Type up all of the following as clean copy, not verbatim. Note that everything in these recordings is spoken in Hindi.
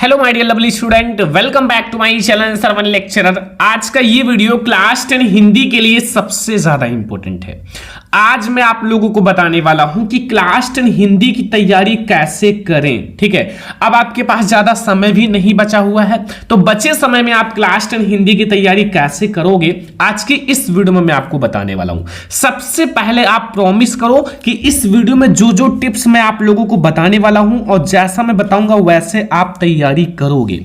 Hello my dear lovely student, welcome back to my channel Sarvan lecturer. आज का ये वीडियो क्लास 10 हिंदी के लिए सबसे ज्यादा इंपॉर्टेंट है। आज मैं आप लोगों को बताने वाला हूं कि क्लास 10 हिंदी की तैयारी कैसे करें। ठीक है, अब आपके पास ज्यादा समय भी नहीं बचा हुआ है, तो बचे समय में आप क्लास 10 हिंदी की तैयारी कैसे करोगे, आज की इस वीडियो में मैं आपको बताने वाला हूं। सबसे पहले आप प्रॉमिस करो कि इस वीडियो में जो जो टिप्स मैं आप लोगों को बताने वाला हूं और जैसा मैं बताऊंगा वैसे आप तैयारी करोगे,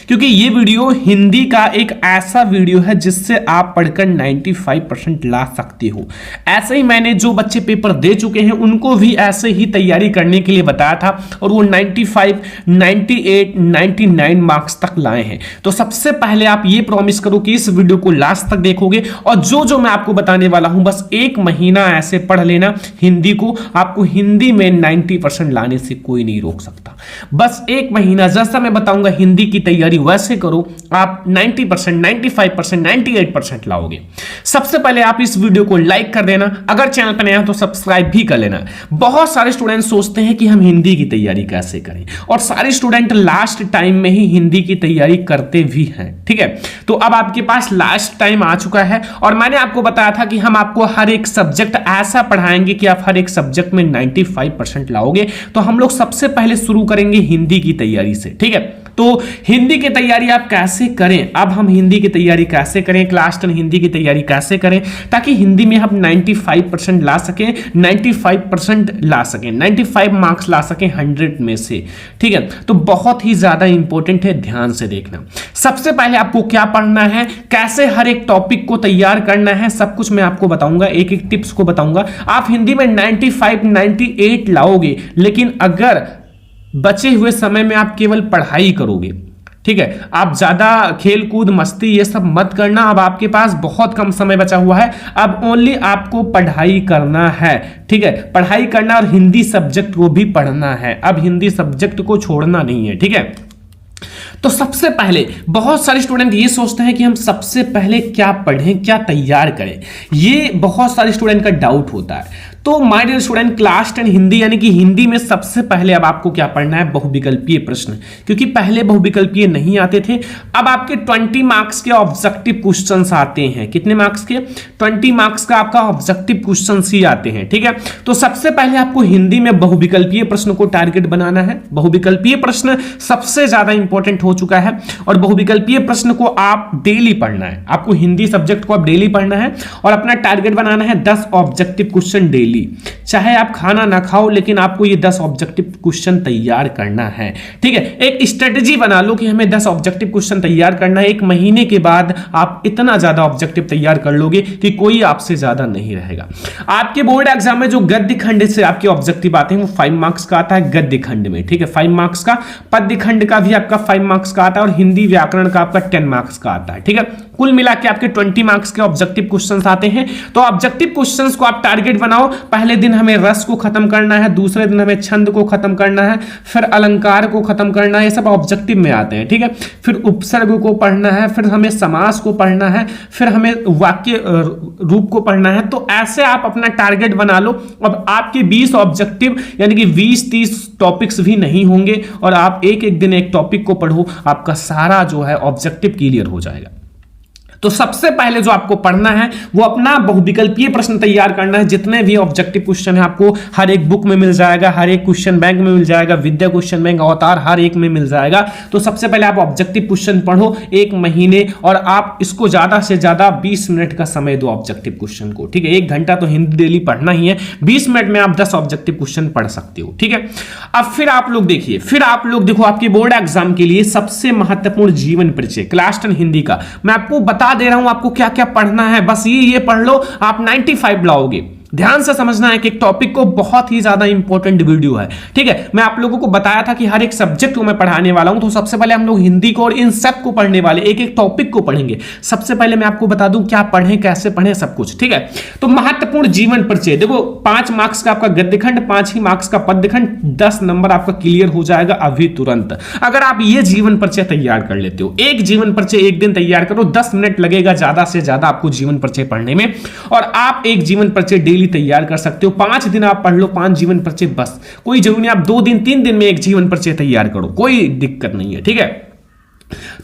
क्योंकि ये वीडियो हिंदी का एक ऐसा वीडियो है जिससे आप पढ़कर 95% ला सकते हो। ऐसे ही मैंने जो बच्चे पेपर दे चुके हैं उनको भी ऐसे ही तैयारी करने के लिए बताया था और वो 95, 98, 99 मार्क्स तक लाए हैं। तो सबसे पहले आप ये प्रॉमिस करो कि इस वीडियो को लास्ट तक देखोगे और जो जो मैं आपको बताने वाला हूं बस एक महीना ऐसे पढ़ लेना हिंदी को। आपको हिंदी में 90% लाने से कोई नहीं रोक सकता। बस एक महीना जैसा मैं बताऊंगा हिंदी की तैयारी वैसे करो, आप 90%, 95%, 98% लाओगे। सबसे पहले आप इस वीडियो को लाइक कर देना, अगर चैनल पर नया हो तो सब्सक्राइब भी कर लेना। बहुत सारे स्टूडेंट सोचते हैं कि हम हिंदी की तैयारी कैसे करें और सारे स्टूडेंट लास्ट टाइम में ही हिंदी की तैयारी करते भी हैं। ठीक है, तो अब आपके पास लास्ट टाइम आ चुका है और मैंने आपको बताया था कि हम आपको हर एक सब्जेक्ट ऐसा पढ़ाएंगे कि आप हर एक सब्जेक्ट में 95% लाओगे। तो हम लोग सबसे पहले शुरू करेंगे हिंदी की तैयारी से। ठीक है, तो हिंदी की तैयारी आप कैसे करें, अब हम हिंदी की तैयारी कैसे करें, क्लास 10 हिंदी की तैयारी कैसे करें ताकि हिंदी में हम 95% ला सकें, 95% ला सकें, 95 मार्क्स ला सकें 100 में से। ठीक है, तो बहुत ही ज्यादा इंपॉर्टेंट है, ध्यान से देखना। सबसे पहले आपको क्या पढ़ना है, कैसे हर एक टॉपिक को तैयार करना है, सब कुछ मैं आपको बताऊंगा, एक एक टिप्स को बताऊंगा। आप हिंदी में 95, 98 लाओगे, लेकिन अगर बचे हुए समय में आप केवल पढ़ाई करोगे, ठीक है, आप ज्यादा खेल कूद मस्ती ये सब मत करना। अब आपके पास बहुत कम समय बचा हुआ है, अब ओनली आपको पढ़ाई करना है। ठीक है, पढ़ाई करना और हिंदी सब्जेक्ट को भी पढ़ना है, अब हिंदी सब्जेक्ट को छोड़ना नहीं है। ठीक है, तो सबसे पहले बहुत सारे स्टूडेंट ये सोचते हैं कि हम सबसे पहले क्या पढ़ें, क्या तैयार करें, ये बहुत सारे स्टूडेंट का डाउट होता है। तो my dear student, class 10 Hindi यानी कि हिंदी में सबसे पहले अब आपको क्या पढ़ना है, बहुविकल्पीय प्रश्न, क्योंकि पहले बहुविकल्पीय नहीं आते थे। अब आपके 20 मार्क्स के ऑब्जेक्टिव क्वेश्चंस आते हैं। कितने मार्क्स के? 20 मार्क्स का आपका ऑब्जेक्टिव क्वेश्चंस ही आते हैं। ठीक है, तो सबसे पहले आपको हिंदी में बहुविकल्पीय प्रश्न को टारगेट बनाना है। बहुविकल्पीय प्रश्न सबसे ज्यादा इंपॉर्टेंट हो चुका है और बहुविकल्पीय प्रश्न को आप डेली पढ़ना है। आपको हिंदी सब्जेक्ट को आप डेली पढ़ना है और अपना टारगेट बनाना है 10 ऑब्जेक्टिव क्वेश्चन डेली। चाहे आप खाना ना खाओ, लेकिन आपको ये 10 ऑब्जेक्टिव क्वेश्चन तैयार करना है। ठीक है, एक स्ट्रेटजी बना लो कि हमें 10 ऑब्जेक्टिव क्वेश्चन तैयार करना है। एक महीने के बाद आप इतना ज्यादा ऑब्जेक्टिव तैयार कर लोगे कि कोई आपसे ज्यादा नहीं रहेगा। आपके बोर्ड एग्जाम में जो गद्य खंड से आपके ऑब्जेक्टिव आते हैं वो 5 मार्क्स का आता है गद्य खंड में। ठीक है, 5 मार्क्स का, पद्य खंड का भी आपका 5 मार्क्स का आता है और हिंदी व्याकरण का आपका 10 मार्क्स का आता है। ठीक है, कुल मिला के आपके 20 मार्क्स के ऑब्जेक्टिव क्वेश्चंस आते हैं। तो ऑब्जेक्टिव क्वेश्चंस को आप टारगेट बनाओ। पहले दिन हमें रस को खत्म करना है, दूसरे दिन हमें छंद को खत्म करना है, फिर अलंकार को खत्म करना है, ये सब ऑब्जेक्टिव में आते हैं। ठीक है, फिर उपसर्ग को पढ़ना है, फिर हमें समास को पढ़ना है, फिर हमें वाक्य रूप को पढ़ना है। तो ऐसे आप अपना टारगेट बना लो। अब आपके 20 ऑब्जेक्टिव यानी कि 20-30 टॉपिक्स भी नहीं होंगे और आप एक एक दिन एक टॉपिक को पढ़ो, आपका सारा जो है ऑब्जेक्टिव क्लियर हो जाएगा। तो सबसे पहले जो आपको पढ़ना है वो अपना बहुविकल्पीय प्रश्न तैयार करना है। जितने भी ऑब्जेक्टिव क्वेश्चन है आपको हर एक बुक में मिल जाएगा, हर एक क्वेश्चन बैंक में मिल जाएगा, विद्या क्वेश्चन बैंक, अवतार, हर एक में मिल जाएगा। तो सबसे पहले आप ऑब्जेक्टिव क्वेश्चन पढ़ो एक महीने और आप इसको ज्यादा से ज्यादा 20 मिनट का समय दो ऑब्जेक्टिव क्वेश्चन को। ठीक है, 1 घंटा तो हिंदी डेली पढ़ना ही है, 20 मिनट में आप 10 ऑब्जेक्टिव क्वेश्चन पढ़ सकते हो। ठीक है, अब फिर आप लोग देखिए, देखो आपके बोर्ड एग्जाम के लिए सबसे महत्वपूर्ण जीवन परिचय क्लास 10 हिंदी का मैं आपको बता दे रहा हूं आपको क्या क्या पढ़ना है। बस ये पढ़ लो, आप 95 लाओगे। ध्यान से समझना है कि एक टॉपिक को बहुत ही ज्यादा इंपॉर्टेंट वीडियो है। ठीक है, मैं आप लोगों को बताया था कि हर एक सब्जेक्ट को मैं पढ़ाने वाला हूं, तो सबसे पहले हम लोग हिंदी को और इन सब को पढ़ने वाले, एक एक टॉपिक को पढ़ेंगे। सबसे पहले मैं आपको बता दूं क्या पढ़ें, कैसे पढ़ें, सब कुछ। ठीक है, तो महत्वपूर्ण जीवन परिचय देखो, 5 मार्क्स का आपका गद्यखंड, 5 ही मार्क्स का पद्यखंड, 10 नंबर आपका क्लियर हो जाएगा अभी तुरंत। अगर आप ये जीवन परिचय तैयार कर लेते हो, एक जीवन परिचय एक दिन तैयार करो, 10 मिनट लगेगा ज्यादा से ज्यादा आपको जीवन परिचय पढ़ने में, और आप एक जीवन परिचय डेली डेली तैयार कर सकते हो। 5 दिन आप पढ़ लो 5 जीवन परिचय, बस कोई जरूरी नहीं आप 2 दिन 3 दिन में एक जीवन परिचय तैयार करो, कोई दिक्कत नहीं है, ठीक है।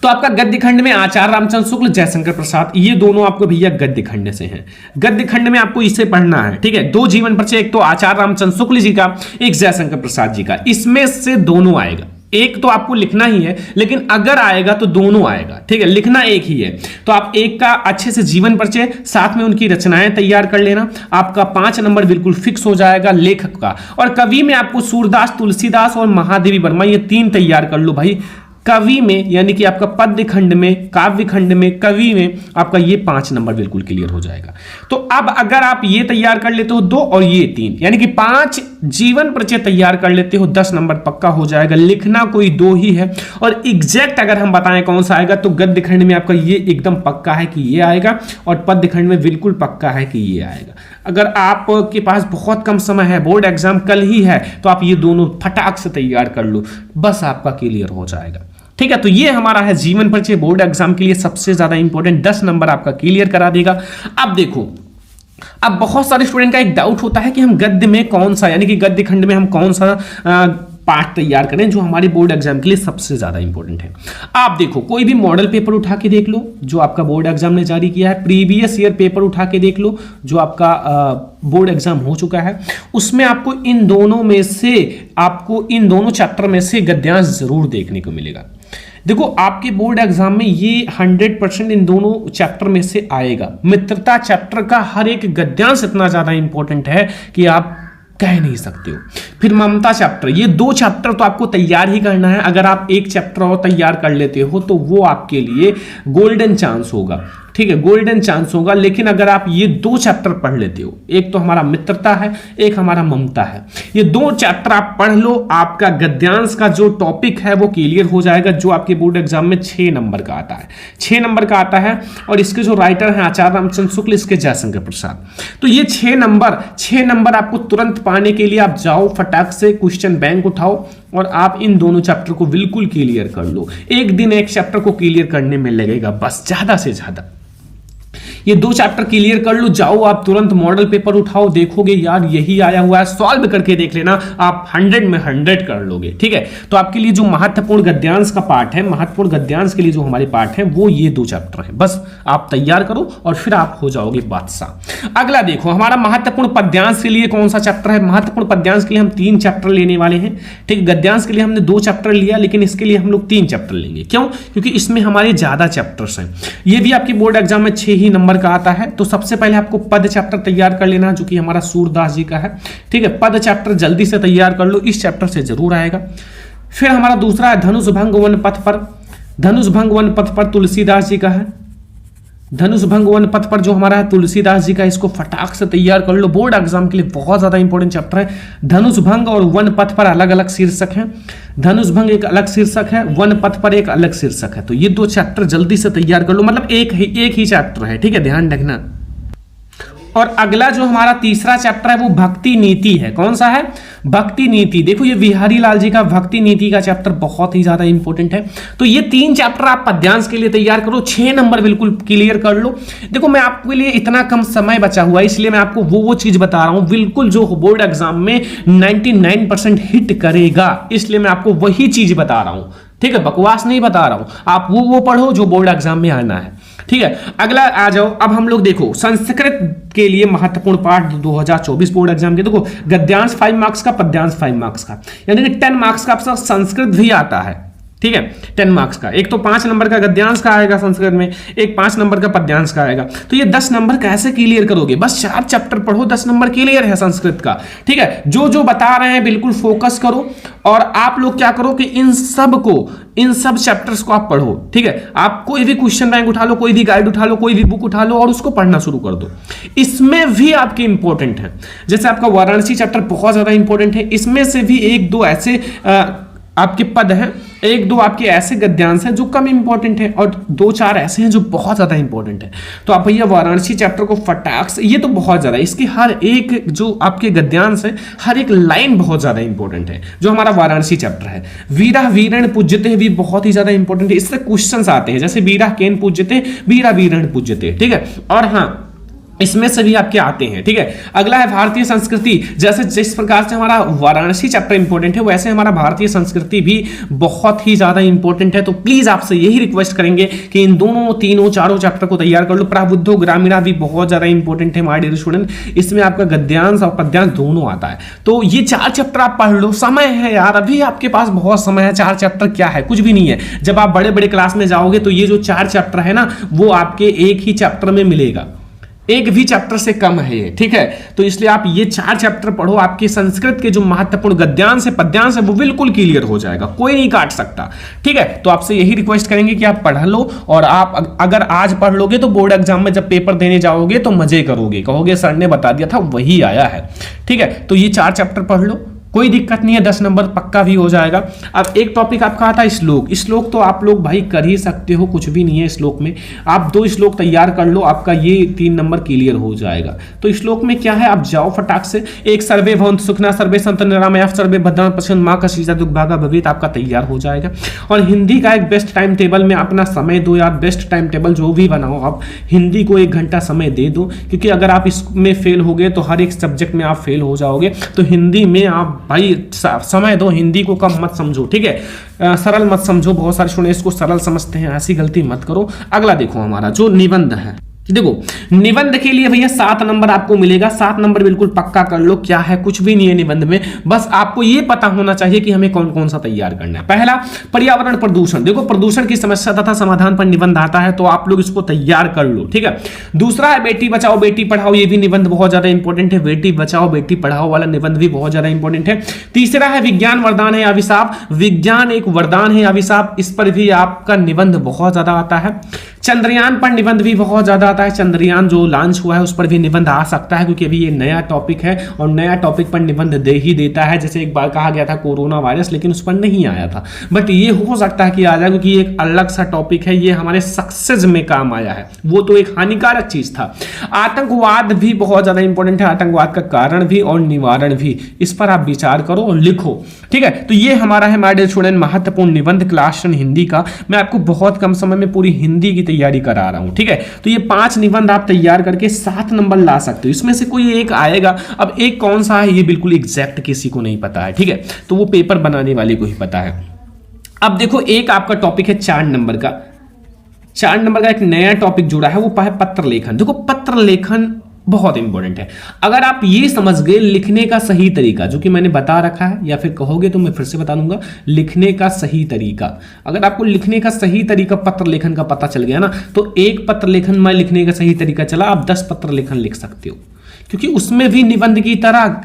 तो आपका गद्य खंड में आचार्य रामचंद्र शुक्ल, जयशंकर प्रसाद, ये दोनों आपको भैया गद्य खंड से हैं। गद्य खंड में आपको इसे पढ़ना है, ठीक है। 2 जीवन परिचय, एक तो आचार्य रामचंद्र शुक्ल जी का, एक जयशंकर प्रसाद जी का, इसमें से दोनों आएगा। एक तो आपको लिखना ही है, लेकिन अगर आएगा तो दोनों आएगा, ठीक है। लिखना एक ही है, तो आप एक का अच्छे से जीवन परिचय, साथ में उनकी रचनाएं तैयार कर लेना, आपका 5 नंबर बिल्कुल फिक्स हो जाएगा लेखक का। और कवि में आपको सूरदास, तुलसीदास और महादेवी वर्मा, ये 3 तैयार कर लो भाई। कवि में यानी कि आपका पद्य खंड में, काव्य खंड में, कवि में आपका ये 5 नंबर बिल्कुल क्लियर हो जाएगा। तो अब अगर आप ये तैयार कर लेते हो 2 और ये 3, यानी कि 5 जीवन परिचय तैयार कर लेते हो, 10 नंबर पक्का हो जाएगा। लिखना कोई 2 ही है, और एग्जैक्ट अगर हम बताएं कौन सा आएगा तो गद्य खंड में आपका ये एकदम पक्का है कि ये आएगा, और पद्य खंड में बिल्कुल पक्का है कि ये आएगा। अगर आपके पास बहुत कम समय है, बोर्ड एग्जाम कल ही है, तो आप ये दोनों फटाक से तैयार कर लो, बस आपका क्लियर हो जाएगा, ठीक है। तो ये हमारा है जीवन परिचय, बोर्ड एग्जाम के लिए सबसे ज्यादा इंपॉर्टेंट, 10 नंबर आपका क्लियर करा देगा। अब देखो, अब बहुत सारे स्टूडेंट का एक डाउट होता है कि हम गद्य में कौन सा, यानी कि गद्य खंड में हम कौन सा पार्ट तैयार करें जो हमारे बोर्ड एग्जाम के लिए सबसे ज्यादा इंपॉर्टेंट है। आप देखो, कोई भी मॉडल पेपर उठा के देख लो जो आपका बोर्ड एग्जाम ने जारी किया है, प्रीवियस ईयर पेपर उठा के देख लो जो आपका बोर्ड एग्जाम हो चुका है, उसमें आपको इन दोनों चैप्टर में से गद्यांश जरूर देखने को मिलेगा। देखो, आपके बोर्ड एग्जाम में ये 100% इन दोनों चैप्टर में से आएगा। मित्रता चैप्टर का हर एक गद्यांश इतना ज्यादा इंपॉर्टेंट है कि आप कह नहीं सकते हो। फिर ममता चैप्टर, ये 2 चैप्टर तो आपको तैयार ही करना है। अगर आप एक चैप्टर और तैयार कर लेते हो तो वो आपके लिए गोल्डन चांस होगा, ठीक है, गोल्डन चांस होगा। लेकिन अगर आप ये 2 चैप्टर पढ़ लेते हो, एक तो हमारा मित्रता है, एक हमारा ममता है, ये 2 चैप्टर आप पढ़ लो, आपका गद्यांश का जो टॉपिक है वो क्लियर हो जाएगा, जो आपके बोर्ड एग्जाम में 6 नंबर का आता है, 6 नंबर का आता है। और इसके जो राइटर हैं आचार्य रामचंद्र शुक्ल, इसके जयशंकर प्रसाद। तो ये 6 नंबर आपको तुरंत पाने के लिए आप जाओ फटाक से क्वेश्चन बैंक उठाओ और आप इन दोनों चैप्टर को बिल्कुल क्लियर कर लो। एक दिन एक चैप्टर को क्लियर करने में लगेगा बस, ज्यादा से ज्यादा। ये 2 चैप्टर क्लियर कर लो, जाओ आप तुरंत मॉडल पेपर उठाओ, देखोगे यार यही आया हुआ है, सॉल्व करके देख लेना, आप 100 में 100 कर लोगे, ठीक है। तो आपके लिए जो महत्वपूर्ण गद्यांश का पार्ट है, महत्वपूर्ण गद्यांश के लिए जो हमारे पार्ट है वो ये 2 चैप्टर है, बस आप तैयार करो और फिर आप हो जाओगे बादशाह। अगला देखो, हमारा महत्वपूर्ण पद्यांश के लिए कौन सा चैप्टर है। महत्वपूर्ण पद्यांश के लिए हम 3 चैप्टर लेने वाले हैं, ठीक। गद्यांश के लिए हमने 2 चैप्टर लिया, लेकिन इसके लिए हम लोग 3 चैप्टर लेंगे। क्यों? क्योंकि इसमें हमारे ज्यादा चैप्टर्स हैं। ये भी आपके बोर्ड एग्जाम में 6 ही नंबर का आता है। तो सबसे पहले आपको पद चैप्टर तैयार कर लेना, जो कि हमारा सूरदास जी का है, ठीक है। पद चैप्टर जल्दी से तैयार कर लो, इस चैप्टर से जरूर आएगा। फिर हमारा दूसरा है धनुष भंग वन पथ पर। धनुष भंग वन पथ पर तुलसीदास जी का है। धनुष भंग वन पथ पर जो हमारा है तुलसीदास जी का, इसको फटाक से तैयार कर लो, बोर्ड एग्जाम के लिए बहुत ज्यादा इंपॉर्टेंट चैप्टर है। धनुष भंग और वन पथ पर अलग अलग शीर्षक है। धनुष भंग एक अलग शीर्षक है, वन पथ पर एक अलग शीर्षक है। तो ये 2 चैप्टर जल्दी से तैयार कर लो, मतलब एक ही चैप्टर है, ठीक है, ध्यान रखना। और अगला जो हमारा तीसरा चैप्टर है वो भक्ति नीति है। कौन सा है? भक्ति नीति। देखो, ये बिहारी लाल जी का भक्ति नीति का चैप्टर बहुत ही ज्यादा इंपॉर्टेंट है। तो ये 3 चैप्टर आप पद्यांश के लिए तैयार करो, 6 नंबर बिल्कुल क्लियर कर लो। देखो, मैं आपके लिए इतना कम समय बचा हुआ है, इसलिए मैं आपको वो चीज बता रहा हूं बिल्कुल जो बोर्ड एग्जाम में 99% हिट करेगा, इसलिए मैं आपको वही चीज बता रहा हूं, ठीक है, बकवास नहीं बता रहा हूं। आप वो पढ़ो जो बोर्ड एग्जाम में आना है, ठीक है। अगला आ जाओ, अब हम लोग देखो संस्कृत के लिए महत्वपूर्ण पाठ 2024 बोर्ड एग्जाम के, देखो गद्यांश 5 मार्क्स का, पद्यांश 5 मार्क्स का, यानी कि 10 मार्क्स का आपका संस्कृत भी आता है, ठीक है, 10 मार्क्स का। एक तो 5 नंबर का गद्यांश का आएगा संस्कृत में, एक 5 नंबर का पद्यांश का आएगा। तो ये 10 नंबर कैसे क्लियर करोगे? बस 4 चैप्टर पढ़ो, 10 नंबर क्लियर है संस्कृत का, ठीक है। जो बता रहे हैं बिल्कुल फोकस करो, और आप लोग क्या करो कि इन सब चैप्टर्स को आप पढ़ो, ठीक है। आप कोई भी क्वेश्चन बैंक उठा लो, कोई भी गाइड उठा लो, कोई भी बुक उठा लो और उसको पढ़ना शुरू कर दो। इसमें भी आपके इंपॉर्टेंट है, जैसे आपका वाराणसी चैप्टर बहुत ज्यादा इंपॉर्टेंट है, इसमें से भी 1-2 ऐसे आपके पद हैं, 1-2 आपके ऐसे गद्यांश हैं जो कम इंपॉर्टेंट है, और 2-4 ऐसे हैं जो बहुत ज्यादा इंपॉर्टेंट है। तो आप भैया वाराणसी चैप्टर को फटाक से, ये तो बहुत ज्यादा, इसके हर एक जो आपके गद्यांश है, हर एक लाइन बहुत ज्यादा इंपॉर्टेंट है, जो हमारा वाराणसी चैप्टर है। वीरा वीरण पूज्यते भी बहुत ही ज्यादा इंपॉर्टेंट है, इससे क्वेश्चन आते हैं, जैसे वीरा केन पूज्यते, वीरा वीरण पूज्यते, ठीक है। और हाँ, इसमें से भी आपके आते हैं। ठीक है, अगला है भारतीय संस्कृति। जैसे जिस प्रकार से हमारा वाराणसी चैप्टर इंपॉर्टेंट है, वैसे हमारा भारतीय संस्कृति भी बहुत ही ज्यादा इंपॉर्टेंट है। तो प्लीज आपसे यही रिक्वेस्ट करेंगे कि इन दोनों तीनों चारों चैप्टर को तैयार कर लो। प्रबुद्धो ग्रामीणा भी बहुत ज्यादा इंपॉर्टेंट है माय डियर स्टूडेंट, इसमें आपका गद्यांश और पद्यांश दोनों आता है। तो ये 4 चैप्टर आप पढ़ लो, समय है यार, अभी आपके पास बहुत समय है। 4 चैप्टर क्या है, कुछ भी नहीं है। जब आप बड़े बड़े क्लास में जाओगे तो ये जो 4 चैप्टर है ना, वो आपके एक ही चैप्टर में मिलेगा, एक भी चैप्टर से कम है ये। ठीक है, तो इसलिए आप ये 4 चैप्टर पढ़ो, आपके संस्कृत के जो महत्वपूर्ण गद्यांश है पद्यांश है वो बिल्कुल क्लियर हो जाएगा, कोई नहीं काट सकता। ठीक है, तो आपसे यही रिक्वेस्ट करेंगे कि आप पढ़ लो, और आप अगर आज पढ़ लोगे तो बोर्ड एग्जाम में जब पेपर देने जाओगे तो मजे करोगे, कहोगे सर ने बता दिया था वही आया है। ठीक है, तो ये 4 चैप्टर पढ़ लो, कोई दिक्कत नहीं है, 10 नंबर पक्का भी हो जाएगा। अब एक टॉपिक आपका आता है श्लोक। श्लोक तो आप लोग भाई कर ही सकते हो, कुछ भी नहीं है श्लोक में। आप 2 श्लोक तैयार कर लो, आपका ये 3 नंबर क्लियर हो जाएगा। तो श्लोक में क्या है, आप जाओ फटाक से। एक सर्वे भवन्तु सुखिनः सर्वे सन्तु निरामयाः सर्वे भद्राणि पश्यन्तु मां कश्चित् दुर्भागा भवेत्, आपका तैयार हो जाएगा। और हिंदी का एक बेस्ट टाइम टेबल में अपना समय दो यार, बेस्ट टाइम टेबल जो भी बनाओ आप, हिंदी को 1 घंटा समय दे दो, क्योंकि अगर आप इसमें फेल हो गए तो हर एक सब्जेक्ट में आप फेल हो जाओगे। तो हिंदी में आप भाई समय दो, हिंदी को कम मत समझो। ठीक है, सरल मत समझो। बहुत सारे स्टूडेंट इसको सरल समझते हैं, ऐसी गलती मत करो। अगला देखो हमारा जो निबंध है, देखो निबंध के लिए भैया 7 नंबर आपको मिलेगा। 7 नंबर बिल्कुल पक्का कर लो, क्या है कुछ भी नहीं है निबंध में, बस आपको ये पता होना चाहिए कि हमें कौन कौन सा तैयार करना है। पहला पर्यावरण प्रदूषण, देखो प्रदूषण की समस्या तथा समाधान पर निबंध आता है, तो आप लोग इसको तैयार कर लो। ठीक है, दूसरा है बेटी बचाओ बेटी पढ़ाओ, ये भी निबंध बहुत ज्यादा इंपॉर्टेंट है। बेटी बचाओ बेटी पढ़ाओ वाला निबंध भी बहुत ज्यादा इंपॉर्टेंट है। तीसरा है विज्ञान वरदान है अभिशाप, विज्ञान एक वरदान है अभिशाप, इस पर भी आपका निबंध बहुत ज्यादा आता है। चंद्रयान पर निबंध भी बहुत ज्यादा आता है, चंद्रयान जो लॉन्च हुआ है उस पर भी निबंध आ सकता है, क्योंकि अभी ये नया टॉपिक है और नया टॉपिक पर निबंध दे ही देता है। जैसे एक बार कहा गया था कोरोना वायरस, लेकिन उस पर नहीं आया था, बट ये हो सकता है कि आ जाए, क्योंकि एक अलग सा टॉपिक है, ये हमारे सक्सेस में काम आया है, वो तो एक हानिकारक चीज था। आतंकवाद भी बहुत ज्यादा इंपॉर्टेंट है, आतंकवाद का कारण भी और निवारण भी, इस पर आप विचार करो और लिखो। ठीक है, तो ये हमारा है माय डियर स्टूडेंट महत्वपूर्ण निबंध क्लास 10 हिंदी का। मैं आपको बहुत कम समय में पूरी हिंदी की तैयारी करा रहा हूं। ठीक है, तो ये 5 निबंध आप तैयार करके 7 नंबर ला सकते हो, इसमें से कोई एक आएगा। अब एक कौन सा है ये बिल्कुल एग्जैक्ट किसी को नहीं पता है। ठीक है, तो वो पेपर बनाने वाले को ही पता है। अब देखो एक आपका टॉपिक है 4 नंबर का, 4 नंबर का एक नया टॉपिक जुड़ा है, वो है पत्र लेखन। देखो पत्र लेखन बहुत इंपॉर्टेंट है। अगर आप ये समझ गए लिखने का सही तरीका, जो कि मैंने बता रखा है, या फिर कहोगे तो मैं फिर से बता दूंगा, लिखने का सही तरीका, अगर आपको लिखने का सही तरीका पत्र लेखन का पता चल गया ना, तो एक पत्र लेखन में लिखने का सही तरीका चला, आप 10 पत्र लेखन लिख सकते हो, क्योंकि उसमें भी निबंध की तरह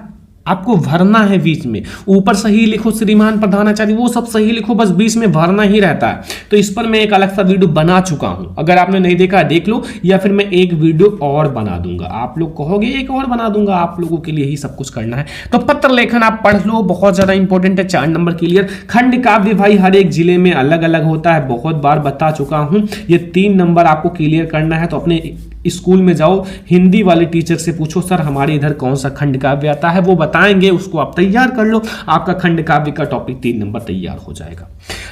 आपको भरना है। बीच में ऊपर सही लिखो श्रीमान प्रधानाचार्य, वो सब सही लिखो, बस बीच में भरना ही रहता है। तो इस पर मैं एक अलग सा वीडियो बना चुका हूं, अगर आपने नहीं देखा है देख लो, या फिर मैं एक वीडियो और बना दूंगा। आप लोग कहोगे एक और बना दूंगा, आप लोगों के लिए ही सब कुछ करना है। तो पत्र लेखन आप पढ़ लो, बहुत ज्यादा इंपॉर्टेंट है, 4 नंबर क्लियर। खंड काव्य भाई हर एक जिले में अलग अलग होता है, बहुत बार बता चुका हूं, ये 3 नंबर आपको क्लियर करना है। तो अपने स्कूल में जाओ, हिंदी वाले टीचर से पूछो सर हमारे इधर कौन सा खंड काव्य आता है, वो बताएंगे, उसको आप तैयार कर लो, आपका खंड काव्य का टॉपिक 3 नंबर तैयार हो जाएगा।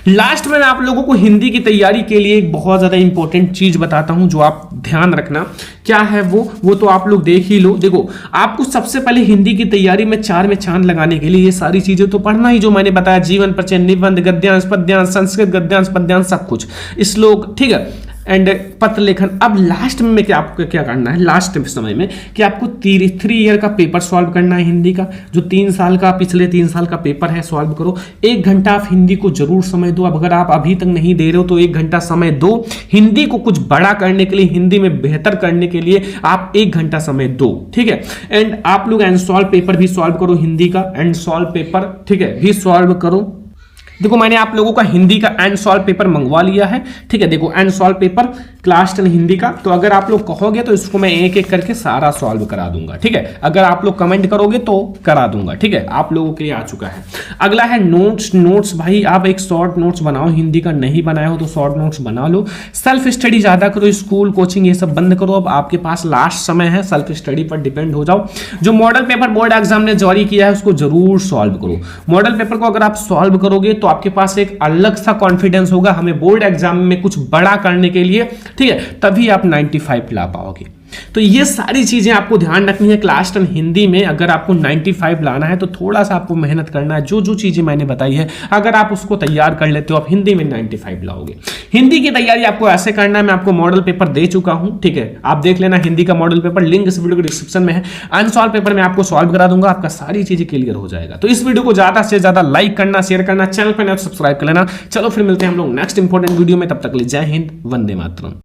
लास्ट में मैं आप लोगों को हिंदी की तैयारी के लिए एक बहुत ज्यादा इंपॉर्टेंट चीज बताता हूं, जो आप ध्यान रखना। क्या है वो तो आप लोग देख ही लो। देखो आपको सबसे पहले हिंदी की तैयारी में 4 में चांद लगाने के लिए ये सारी चीजें तो पढ़ना ही, जो मैंने बताया, जीवन परिचय, निबंध, गद्यांश, पद्यांश, संस्कृत गद्यांश पद्यांश, सब कुछ, श्लोक, ठीक है, एंड पत्र लेखन। अब लास्ट में क्या आपको क्या करना है, लास्ट समय में कि आपको 3 ईयर का पेपर सॉल्व करना है हिंदी का, जो 3 साल का, पिछले 3 साल का पेपर है, सॉल्व करो। 1 घंटा आप हिंदी को जरूर समय दो। अब अगर आप अभी तक नहीं दे रहे हो तो 1 घंटा समय दो हिंदी को कुछ बड़ा करने के लिए, हिंदी में बेहतर करने के लिए आप 1 घंटा समय दो। ठीक है, एंड आप लोग एनसॉल्व पेपर भी सॉल्व करो हिंदी का, एनसॉल्व पेपर, ठीक है, भी सॉल्व करो। देखो मैंने आप लोगों का हिंदी का एनसॉल्व पेपर मंगवा लिया है। ठीक है, देखो एनसॉल्व पेपर क्लास 10 हिंदी का, तो अगर आप लोग कहोगे तो इसको मैं एक एक करके सारा सॉल्व करा दूंगा। ठीक है, अगर आप लोग कमेंट करोगे तो करा दूंगा। ठीक है, आप लोगों के लिए आ चुका है। अगला है नोट्स भाई आप एक शॉर्ट नोट्स बनाओ, हिंदी का नहीं बनाया हो तो शॉर्ट नोट्स बना लो। सेल्फ स्टडी ज्यादा करो, स्कूल कोचिंग ये सब बंद करो, अब आपके पास लास्ट समय है, सेल्फ स्टडी पर डिपेंड हो जाओ। जो मॉडल पेपर बोर्ड एग्जाम ने जारी किया है उसको जरूर सॉल्व करो। मॉडल पेपर को अगर आप सॉल्व करोगे तो आपके पास एक अलग सा कॉन्फिडेंस होगा हमें बोर्ड एग्जाम में कुछ बड़ा करने के लिए। ठीक है, तभी आप 95 ला पाओगे। तो ये सारी चीजें आपको ध्यान रखनी है। क्लास 10 हिंदी में अगर आपको 95 लाना है तो थोड़ा सा आपको मेहनत करना है। जो जो चीजें मैंने बताई है अगर आप उसको तैयार कर लेते हो आप हिंदी में 95 लाओगे। हिंदी की तैयारी आपको ऐसे करना है, मैं आपको मॉडल पेपर दे चुका हूं, ठीक है, आप देख लेना हिंदी का मॉडल पेपर, लिंक इस वीडियो के डिस्क्रिप्शन में है। अनसॉल्व पेपर में आपको सॉल्व करा दूंगा, आपका सारी चीजें क्लियर हो जाएगा। तो इस वीडियो को ज्यादा से ज्यादा लाइक करना, शेयर करना, चैनल पर सब्सक्राइब कर लेना। चलो फिर मिलते हैं हम लोग नेक्स्ट इंपॉर्टेंट वीडियो में, तब तक के लिए जय हिंद, वंदे मातरम।